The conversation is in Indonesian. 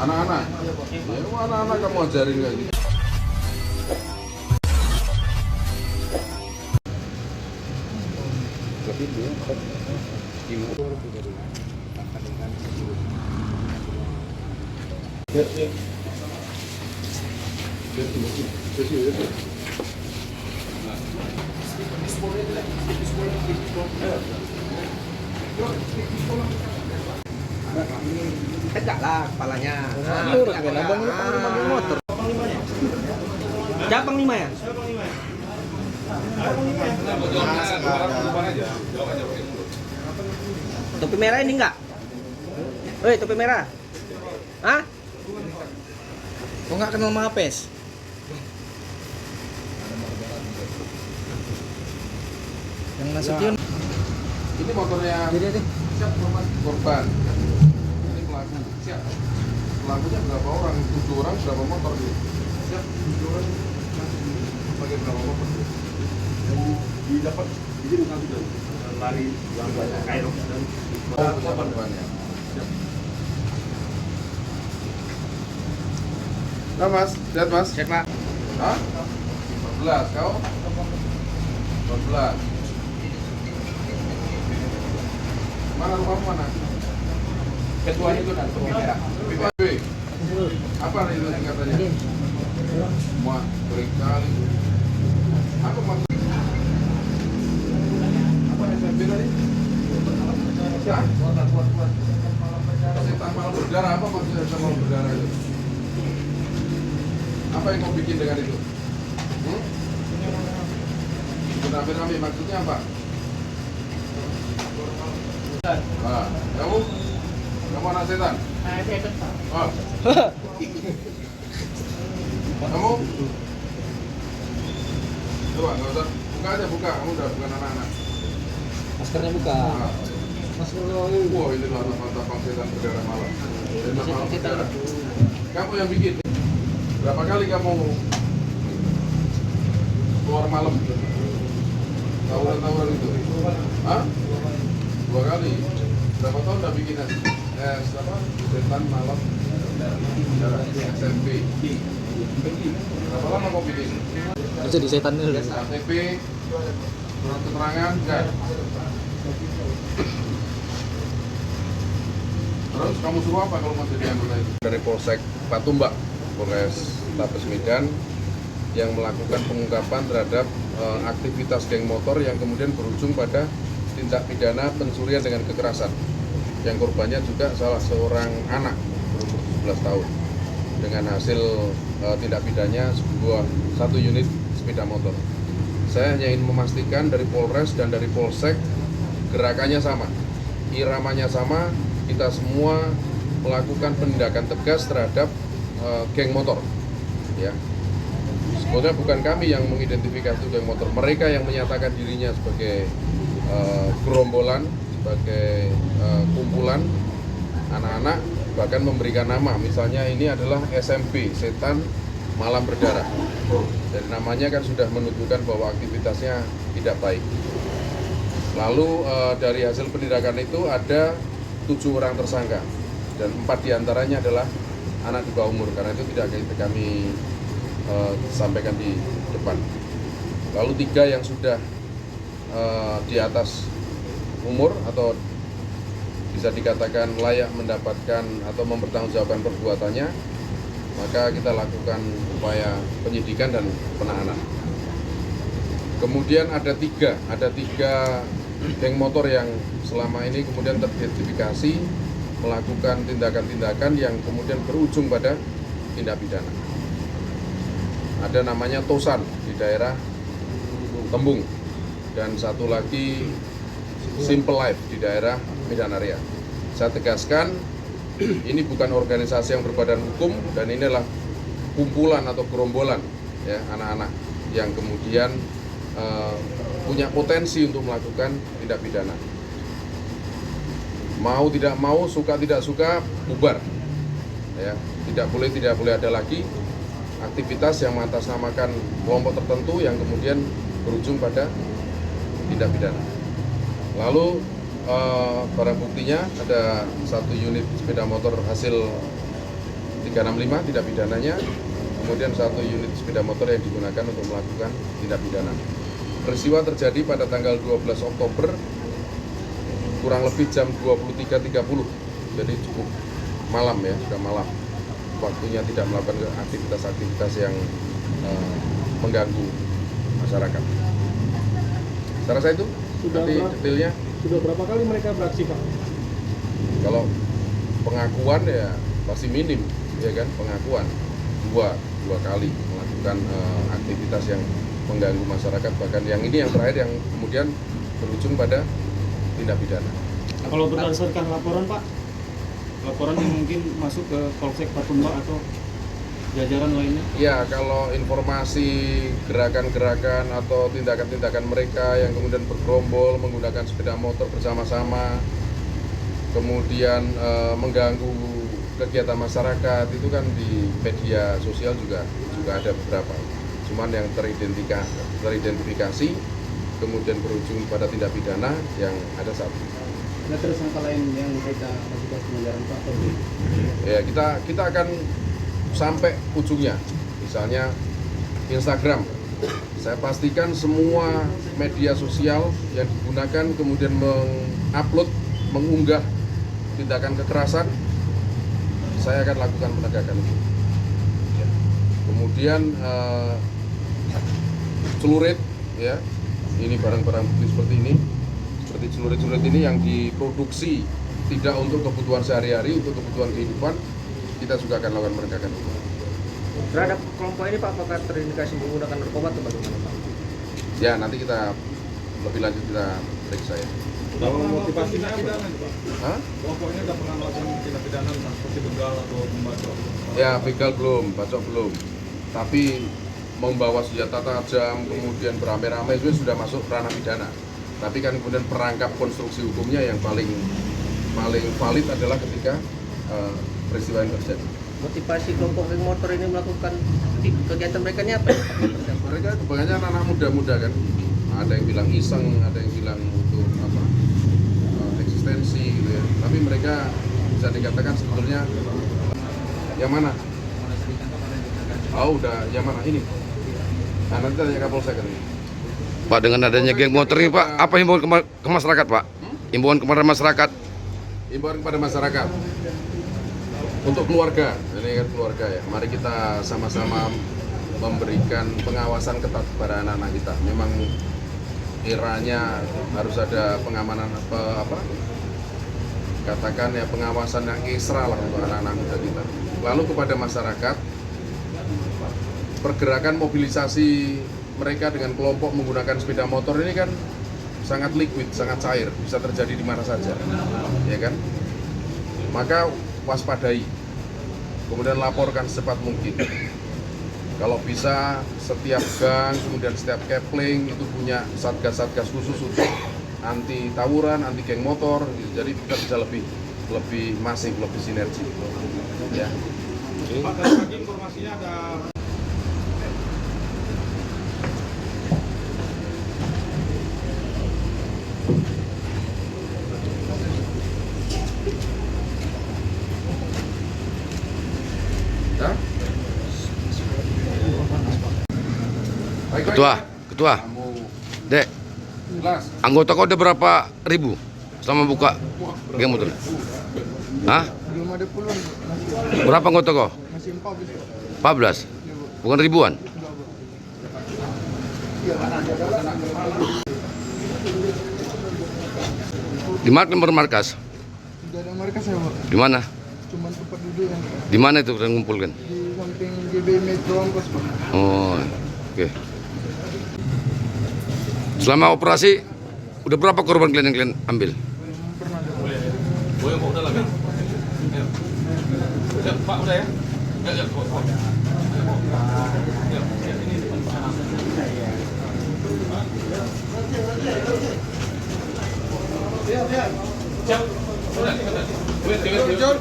Anak-anak? Ya, anak-anak kamu ajarin kayak gitu. Lebih dia tegak lah kepalanya. Nurut kan abang ini panglima motor. Siapa panglima ya? Topi merah ini enggak? Woi, topi merah. Hah? Kok nggak kenal Mapes? Yang Nasution. ini motornya siap korban. Ini pelaku siap. Pelakunya berapa orang? 7 orang, berapa motor dia? Siap, 7 orang. Pakai berapa motor? Yang didapat izin satu dan lari yang banyak Kairo dan korbannya. Nah mas, lihat mas. Cek Pak. Hah? 14, kau? 14. Mana rumahmu mana? Ketua itu kan, PPB. Apa itu singkatannya? Semua berkali. Apa maksud? Apa SMP tadi? Hah? Setan malam berdarah, apa maksudnya setan malam berdarah itu? Apa yang kau bikin dengan itu? Rame-rame maksudnya apa? Nah, kamu anak setan? Oh. Kamu? Coba, nggak usah. Buka aja, buka. Kamu udah bukan anak-anak. Maskernya buka. Nah. Wah, ini loh tampang setan berdarah malam. Setan malam berdarah. Kamu yang bikin. Berapa kali kamu keluar malam? Tawuran-tawuran itu? Hah? 2 kali. Berapa tahun udah bikin apa? Setan malam SMP. Berapa lama kau bikin? Kerja di setan dulu. KTP, surat keterangan, enggak? Terus kamu suruh apa kalau mau jadi anggota itu? Dari Polsek Patumbak, Polres Tabes Medan, yang melakukan pengungkapan terhadap aktivitas geng motor yang kemudian berujung pada tindak pidana pencurian dengan kekerasan, yang korbannya juga salah seorang anak berumur 17 tahun. Dengan hasil tindak pidananya satu unit sepeda motor. Saya hanya ingin memastikan dari Polres dan dari Polsek gerakannya sama, iramanya sama, kita semua melakukan penindakan tegas terhadap geng motor. Ya. Sebetulnya bukan kami yang mengidentifikasi geng motor, mereka yang menyatakan dirinya sebagai gerombolan, sebagai kumpulan anak-anak, bahkan memberikan nama. Misalnya ini adalah SMP, Setan Malam Berdarah. Dan namanya kan sudah menunjukkan bahwa aktivitasnya tidak baik. Lalu dari hasil penindakan itu ada 7 orang tersangka dan 4 diantaranya adalah anak di bawah umur, karena itu tidak kami sampaikan di depan. Lalu 3 yang sudah di atas umur atau bisa dikatakan layak mendapatkan atau mempertanggungjawabkan perbuatannya, maka kita lakukan upaya penyidikan dan penahanan. Kemudian ada tiga geng motor yang selama ini kemudian teridentifikasi melakukan tindakan-tindakan yang kemudian berujung pada tindak pidana. Ada namanya Tosan di daerah Tembung, dan satu lagi Simple Life di daerah Medan Area. Saya tegaskan, ini bukan organisasi yang berbadan hukum, dan ini adalah kumpulan atau gerombolan ya, anak-anak yang kemudian punya potensi untuk melakukan tindak pidana. Mau tidak mau, suka tidak suka, bubar. Ya, tidak boleh ada lagi aktivitas yang mengatasnamakan kelompok tertentu yang kemudian berujung pada tindak pidana. Lalu barang buktinya ada 1 unit sepeda motor hasil 365 tindak pidananya, kemudian 1 unit sepeda motor yang digunakan untuk melakukan tindak pidana. Peristiwa terjadi pada tanggal 12 Oktober kurang lebih jam 23.30, jadi cukup malam ya, sudah malam. Waktunya tidak melakukan aktivitas-aktivitas yang mengganggu masyarakat. Saya rasa itu nanti detailnya. Sudah berapa kali mereka beraksi, Pak? Kalau pengakuan ya pasti minim, ya kan, pengakuan dua kali melakukan aktivitas yang mengganggu masyarakat, bahkan yang ini yang terakhir yang kemudian berujung pada tindak pidana. Nah, kalau berdasarkan laporan, Pak, laporan yang mungkin masuk ke Polsek Patumba atau jajaran lainnya? Ya, kalau informasi gerakan-gerakan atau tindakan-tindakan mereka yang kemudian bergerombol menggunakan sepeda motor bersama-sama, kemudian mengganggu kegiatan masyarakat, itu kan di media sosial juga ada beberapa. Cuman yang teridentifikasi kemudian berujung pada tindak pidana yang ada 1. Ada tersangka lain yang mereka masukkan pengejaran, Pak? Ya, kita akan sampai ujungnya. Misalnya Instagram, saya pastikan semua media sosial yang digunakan kemudian mengupload, mengunggah tindakan kekerasan, saya akan lakukan penegakan itu. Ya. Kemudian celurit, ya, ini barang-barang bukti seperti ini, seperti celurit-celurit ini yang diproduksi tidak untuk kebutuhan sehari-hari, untuk kebutuhan kehidupan, kita juga akan lakukan penegakan hukum. Terhadap kelompok ini Pak, apakah terindikasi menggunakan narkoba atau bagaimana Pak? Ya, nanti kita lebih lanjut kita periksa ya. Kalau motivasinya apa? Hah? Kelompoknya udah pernah melakukan tindak pidana seperti begal atau membacok? Ya, begal belum, bacok belum. Tapi membawa senjata tajam, kemudian beramai-ramai itu sudah masuk ranah pidana. Tapi kan kemudian perangkap konstruksi hukumnya yang paling valid adalah ketika peristiwa yang terjadi. Motivasi kelompok geng motor ini melakukan kegiatan mereka ini apa ya Pak? Mereka kebanyakan anak muda-muda kan. Ada yang bilang iseng, ada yang bilang untuk eksistensi gitu ya. Tapi mereka bisa dikatakan sebetulnya yang mana? Oh, udah yang mana ini? Nah, nanti tanya Kapolsek kan. Pak, dengan adanya geng motor ini Pak, apa himbauan ke masyarakat Pak? Himbauan kepada masyarakat? Himbauan kepada masyarakat untuk keluarga, ini kan keluarga ya. Mari kita sama-sama memberikan pengawasan ketat kepada anak-anak kita. Memang eranya harus ada pengamanan katakan ya pengawasan yang ekstra lah untuk anak-anak muda kita. Lalu kepada masyarakat, pergerakan mobilisasi mereka dengan kelompok menggunakan sepeda motor ini kan sangat liquid, sangat cair, bisa terjadi di mana saja, ya kan? Maka waspadai, kemudian laporkan secepat mungkin. Kalau bisa setiap gang, kemudian setiap kepling itu punya satgas-satgas khusus untuk anti tawuran, anti geng motor, gitu. Jadi kita bisa lebih masif, lebih sinergi. Ya. Pak, tadi informasinya ada Ketua, Dek, anggota kau ada berapa ribu selama buka geng motor? Hah? Belum ada puluhan, Berapa anggota kau? masih 14. 14? Bukan ribuan? Di mana bermarkas? Tidak ada markas ya, Pak. Di mana? Cuma tempat duduk yang Di mana itu yang ngumpulkan? di samping GB Metro Angkos, Pak. Oh, oke. Selama operasi, udah berapa korban kalian yang kalian ambil? Pernah ada. Boleh kok, udah lah kan? Ayo. Udah, Pak, udah ya? Ya, Pak. Siap. Udah.